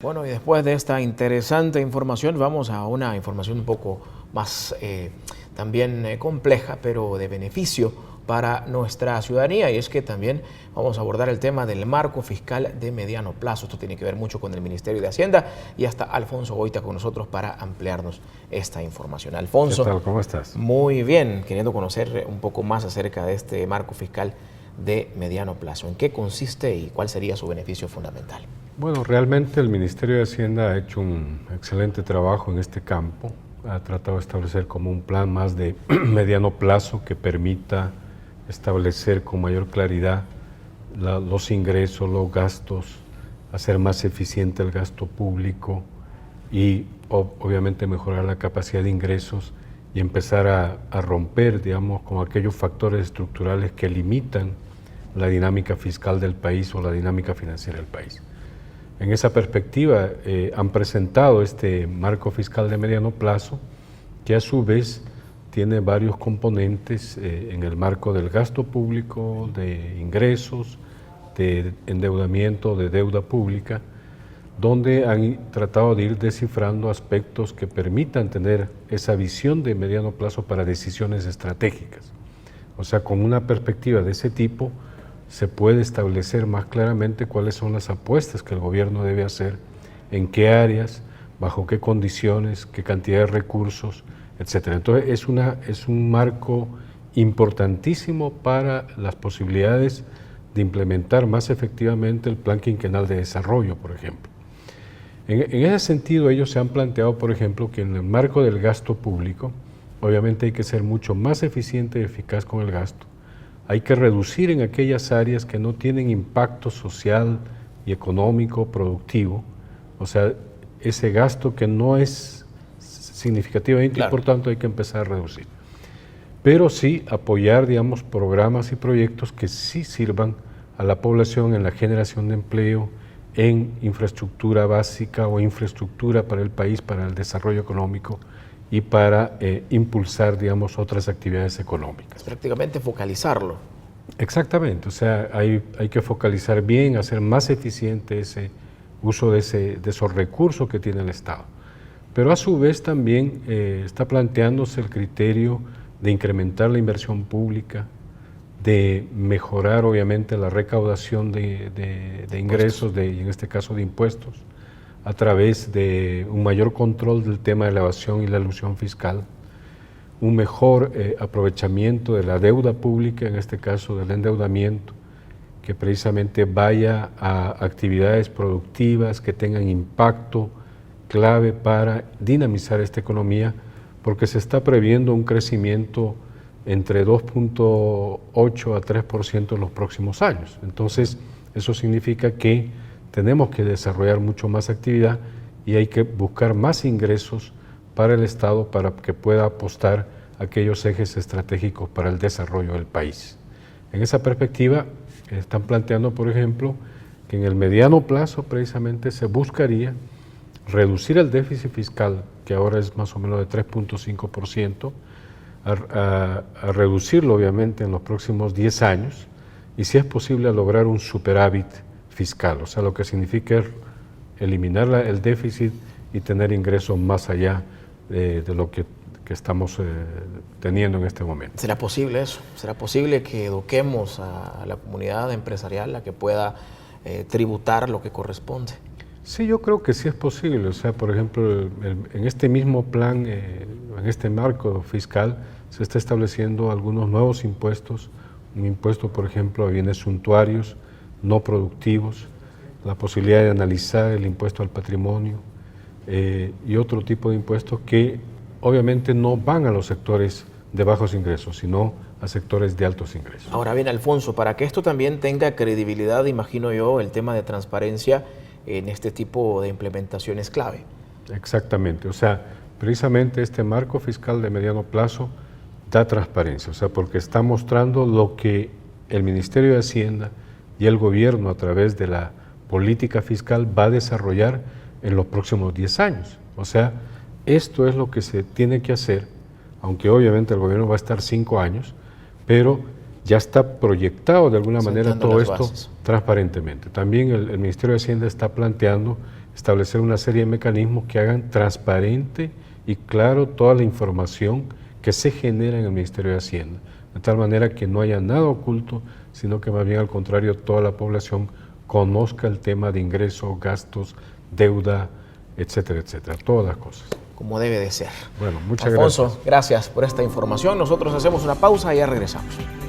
Bueno, y después de esta interesante información, vamos a una información un poco más también compleja, pero de beneficio para nuestra ciudadanía. Y es que también vamos a abordar el tema del marco fiscal de mediano plazo. Esto tiene que ver mucho con el Ministerio de Hacienda y hasta Alfonso Goita con nosotros para ampliarnos esta información. Alfonso, ¿qué tal? ¿Cómo estás? Muy bien, queriendo conocer un poco más acerca de este marco fiscal de mediano plazo. ¿En qué consiste y cuál sería su beneficio fundamental? Bueno, realmente el Ministerio de Hacienda ha hecho un excelente trabajo en este campo. Ha tratado de establecer como un plan más de mediano plazo que permita establecer con mayor claridad los ingresos, los gastos, hacer más eficiente el gasto público y obviamente mejorar la capacidad de ingresos y empezar a romper, digamos, con aquellos factores estructurales que limitan la dinámica fiscal del país o la dinámica financiera del país. En esa perspectiva han presentado este marco fiscal de mediano plazo que a su vez tiene varios componentes en el marco del gasto público, de ingresos, de endeudamiento, de deuda pública, donde han tratado de ir descifrando aspectos que permitan tener esa visión de mediano plazo para decisiones estratégicas. O sea, con una perspectiva de ese tipo, se puede establecer más claramente cuáles son las apuestas que el gobierno debe hacer, en qué áreas, bajo qué condiciones, qué cantidad de recursos, etc. Entonces es un marco importantísimo para las posibilidades de implementar más efectivamente el Plan Quinquenal de Desarrollo, por ejemplo. En ese sentido, ellos se han planteado, por ejemplo, que en el marco del gasto público, obviamente hay que ser mucho más eficiente y eficaz con el gasto. Hay que reducir en aquellas áreas que no tienen impacto social y económico productivo, o sea, ese gasto que no es significativamente Claro. y por tanto hay que empezar a reducir. Pero sí apoyar, digamos, programas y proyectos que sí sirvan a la población en la generación de empleo, en infraestructura básica o infraestructura para el país, para el desarrollo económico y para impulsar, digamos, otras actividades económicas. Prácticamente focalizarlo. Exactamente, o sea, hay que focalizar bien, hacer más eficiente ese uso de esos recursos que tiene el Estado. Pero a su vez también está planteándose el criterio de incrementar la inversión pública, de mejorar obviamente la recaudación de ingresos, y en este caso de impuestos, a través de un mayor control del tema de la evasión y la elusión fiscal, un mejor aprovechamiento de la deuda pública, en este caso del endeudamiento, que precisamente vaya a actividades productivas que tengan impacto clave para dinamizar esta economía, porque se está previendo un crecimiento entre 2.8 a 3% en los próximos años. Entonces, eso significa que tenemos que desarrollar mucho más actividad y hay que buscar más ingresos para el Estado para que pueda apostar a aquellos ejes estratégicos para el desarrollo del país. En esa perspectiva, están planteando, por ejemplo, que en el mediano plazo precisamente se buscaría reducir el déficit fiscal, que ahora es más o menos de 3.5%, a reducirlo obviamente en los próximos 10 años y si es posible a lograr un superávit fiscal, o sea, lo que significa eliminar el déficit y tener ingresos más allá de lo que estamos teniendo en este momento. ¿Será posible eso? ¿Será posible que eduquemos a la comunidad empresarial a que pueda tributar lo que corresponde? Sí, yo creo que sí es posible. O sea, por ejemplo, en este mismo plan, en este marco fiscal, se está estableciendo algunos nuevos impuestos. Un impuesto, por ejemplo, a bienes suntuarios, no productivos, la posibilidad de analizar el impuesto al patrimonio y otro tipo de impuestos que obviamente no van a los sectores de bajos ingresos, sino a sectores de altos ingresos. Ahora bien, Alfonso, para que esto también tenga credibilidad, imagino yo, el tema de transparencia en este tipo de implementación es clave. Exactamente, o sea, precisamente este marco fiscal de mediano plazo da transparencia, o sea, porque está mostrando lo que el Ministerio de Hacienda y el gobierno a través de la política fiscal va a desarrollar en los próximos 10 años. O sea, esto es lo que se tiene que hacer, aunque obviamente el gobierno va a estar 5 años, pero ya está proyectado de alguna manera todo esto transparentemente. También el Ministerio de Hacienda está planteando establecer una serie de mecanismos que hagan transparente y claro toda la información que se genera en el Ministerio de Hacienda, de tal manera que no haya nada oculto, sino que más bien al contrario toda la población conozca el tema de ingresos, gastos, deuda, etcétera, etcétera, todas las cosas. Como debe de ser. Bueno, muchas Alfonso, gracias. gracias por esta información. Nosotros hacemos una pausa y ya regresamos.